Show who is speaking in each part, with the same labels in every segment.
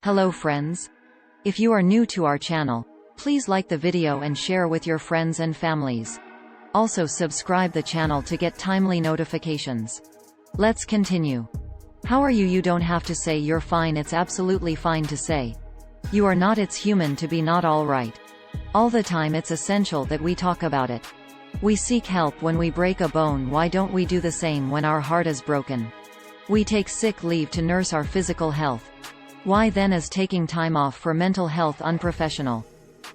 Speaker 1: Hello friends. If you are new to our channel, please like the video and share with your friends and families. Also subscribe the channel to get timely notifications. Let's continue. How are you? You don't have to say you're fine. It's absolutely fine to say you are not. It's human to be not all right. All the time. It's essential that we talk about it. We seek help when we break a bone. Why don't we do the same when our heart is broken? We take sick leave to nurse our physical health. Why then is taking time off for mental health unprofessional?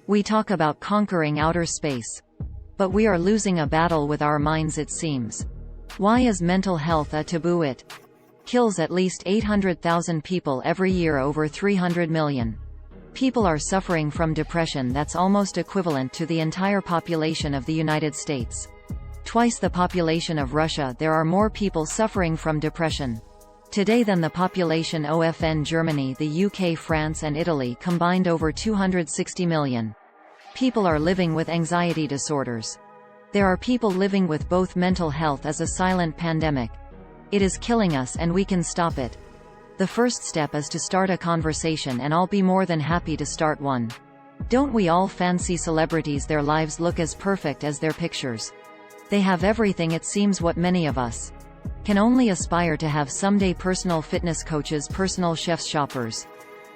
Speaker 1: We talk about conquering outer space, but we are losing a battle with our minds, it seems. Why is mental health a taboo? It kills at least 800,000 people every year. Over 300 million people are suffering from depression. That's almost equivalent to the entire population of the United States. Twice the population of Russia. There are more people suffering from depression today than the population of Germany, the UK, France and Italy combined. Over 260 million people are living with anxiety disorders. There are people living with both. Mental health is a silent pandemic. It is killing us and we can stop it. The first step is to start a conversation, and I'll be more than happy to start one. Don't we all fancy celebrities? Their lives look as perfect as their pictures. They have everything, it seems. What many of us can only aspire to have someday: personal fitness coaches, personal chefs, shoppers,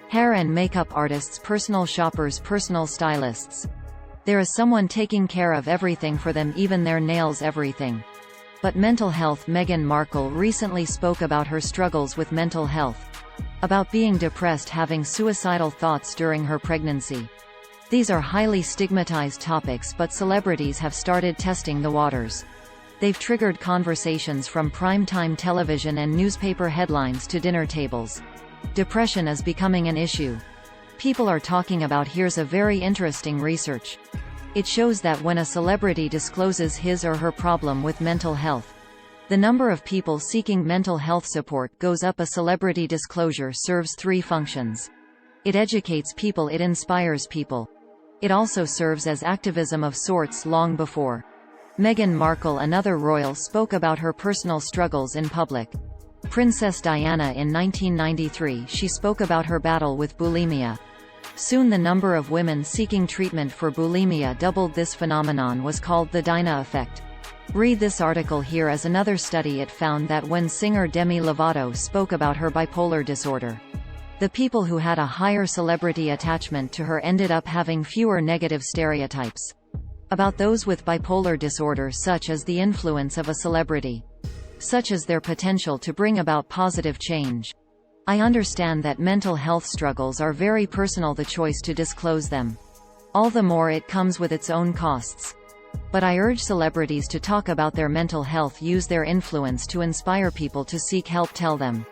Speaker 1: hair and makeup artists, personal shoppers, personal stylists. There is someone taking care of everything for them, even their nails, everything. But mental health. Meghan Markle recently spoke about her struggles with mental health, about being depressed, having suicidal thoughts during her pregnancy. These are highly stigmatized topics, but celebrities have started testing the waters. They've triggered conversations from primetime television and newspaper headlines to dinner tables. Depression is becoming an issue people are talking about. Here's a very interesting research. It shows that when a celebrity discloses his or her problem with mental health, the number of people seeking mental health support goes up. A celebrity disclosure serves three functions. It educates people, it inspires people. It also serves as activism of sorts. Long before Meghan Markle, another royal, spoke about her personal struggles in public. Princess Diana in 1993, she spoke about her battle with bulimia. Soon the number of women seeking treatment for bulimia doubled. This phenomenon was called the Dinah effect. Read this article. Here is another study. It found that when singer Demi Lovato spoke about her bipolar disorder, the people who had a higher celebrity attachment to her ended up having fewer negative stereotypes about those with bipolar disorder, such as the influence of a celebrity, such as their potential to bring about positive change. I understand that mental health struggles are very personal. The choice to disclose them, all the more it comes with its own costs. But I urge celebrities to talk about their mental health, use their influence to inspire people to seek help. Tell them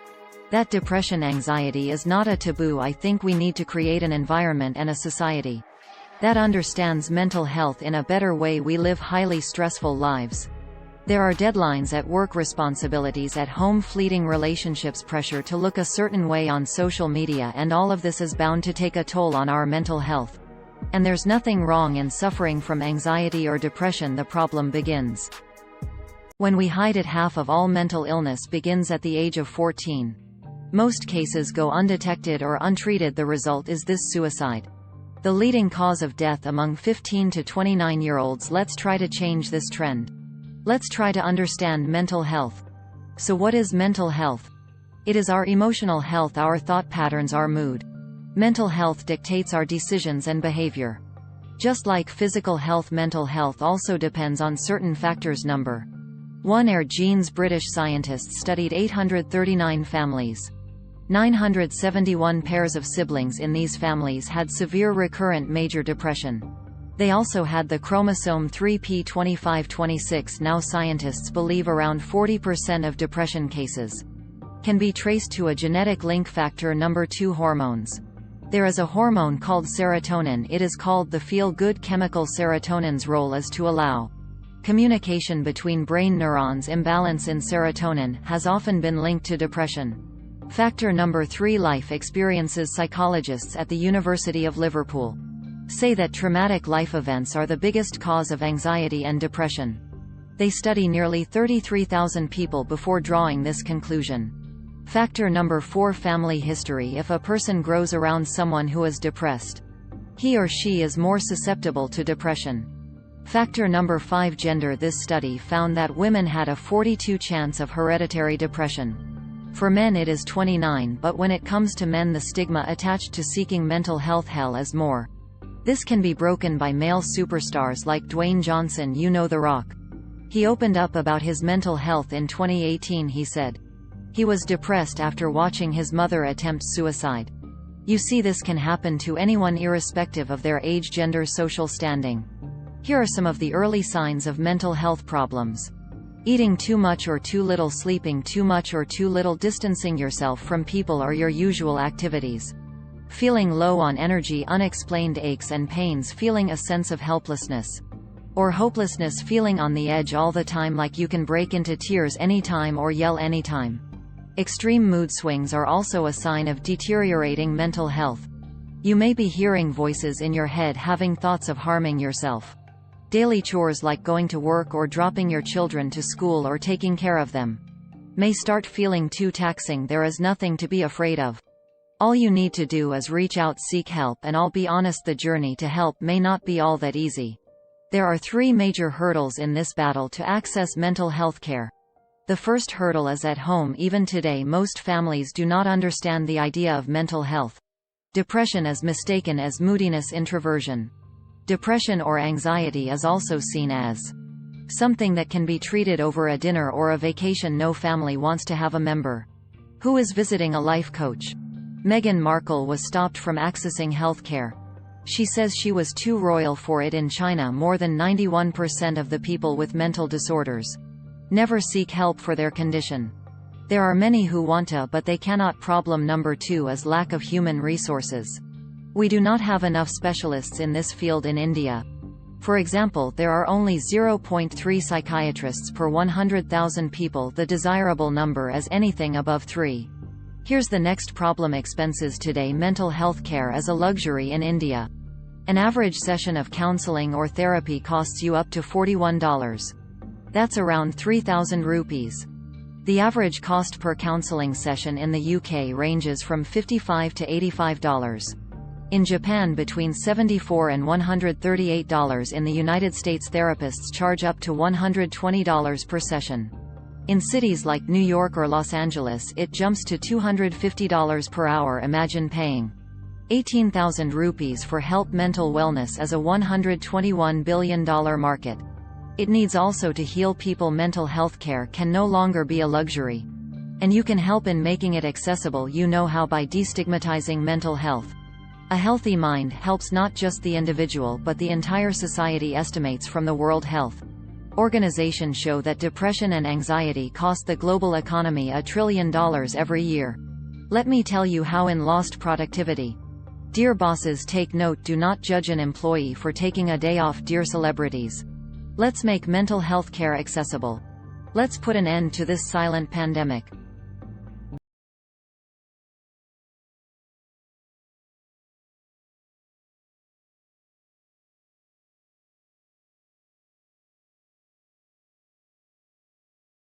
Speaker 1: that depression, anxiety is not a taboo. I think we need to create an environment and a society that understands mental health in a better way. We live highly stressful lives. There are deadlines at work, responsibilities at home, fleeting relationships, pressure to look a certain way on social media, and all of this is bound to take a toll on our mental health. And there's nothing wrong in suffering from anxiety or depression. The problem begins when we hide it. Half of all mental illness begins at the age of 14. Most cases go undetected or untreated. The result is this: suicide, the leading cause of death among 15 to 29-year-olds. Let's try to change this trend. Let's try to understand mental health. So what is mental health? It is our emotional health, our thought patterns, our mood. Mental health dictates our decisions and behavior. Just like physical health, mental health also depends on certain factors. Number 1. Our genes. British scientists studied 839 families. 971 pairs of siblings in these families had severe recurrent major depression. They also had the chromosome 3p2526. Now scientists believe around 40% of depression cases can be traced to a genetic link. Factor number 2. Hormones. There is a hormone called serotonin. It is called the feel-good chemical. Serotonin's role is to allow communication between brain neurons. Imbalance in serotonin has often been linked to depression. Factor number 3. Life experiences. Psychologists at the University of Liverpool say that traumatic life events are the biggest cause of anxiety and depression. They study nearly 33,000 people before drawing this conclusion. Factor number 4: family history. If a person grows around someone who is depressed, he or she is more susceptible to depression. Factor number 5: gender. This study found that women had a 42% chance of hereditary depression. For men it is 29%, but when it comes to men the stigma attached to seeking mental health help is more. This can be broken by male superstars like Dwayne Johnson. You know The Rock. He opened up about his mental health in 2018. He said he was depressed after watching his mother attempt suicide. You see, this can happen to anyone irrespective of their age, gender, social standing. Here are some of the early signs of mental health problems. Eating too much or too little, sleeping too much or too little, distancing yourself from people or your usual activities, feeling low on energy, unexplained aches and pains, feeling a sense of helplessness or hopelessness, feeling on the edge all the time, like you can break into tears anytime or yell anytime. Extreme mood swings are also a sign of deteriorating mental health. You may be hearing voices in your head, having thoughts of harming yourself. Daily chores like going to work or dropping your children to school or taking care of them may start feeling too taxing. There is nothing to be afraid of. All you need to do is reach out, seek help, and I'll be honest, the journey to help may not be all that easy. There are 3 major hurdles in this battle to access mental health care. The first hurdle is at home. Even today, most families do not understand the idea of mental health. Depression is mistaken as moodiness, introversion. Depression or anxiety is also seen as something that can be treated over a dinner or a vacation. No family wants to have a member who is visiting a life coach. Meghan Markle was stopped from accessing health care. She says she was too royal for it. In China, more than 91% of the people with mental disorders never seek help for their condition. There are many who want to, but they cannot. Problem number 2 is lack of human resources. We do not have enough specialists in this field in India. For example, there are only 0.3 psychiatrists per 100,000 people. The desirable number is anything above 3. Here's the next problem: expenses. Today, mental health care is a luxury in India. An average session of counseling or therapy costs you up to $41. That's around 3,000 rupees. The average cost per counseling session in the UK ranges from $55 to $85. In Japan, between $74 and $138. In the United States, therapists charge up to $120 per session. In cities like New York or Los Angeles, it jumps to $250 per hour. Imagine paying 18,000 rupees for help. Mental wellness is a $121 billion market. It needs also to heal people. Mental health care can no longer be a luxury. And you can help in making it accessible. You know how? By destigmatizing mental health. A healthy mind helps not just the individual but the entire society. Estimates from the World Health Organization show that depression and anxiety cost the global economy $1 trillion every year. Let me tell you how: in lost productivity. Dear bosses, take note: do not judge an employee for taking a day off. Dear celebrities, let's make mental health care accessible. Let's put an end to this silent pandemic.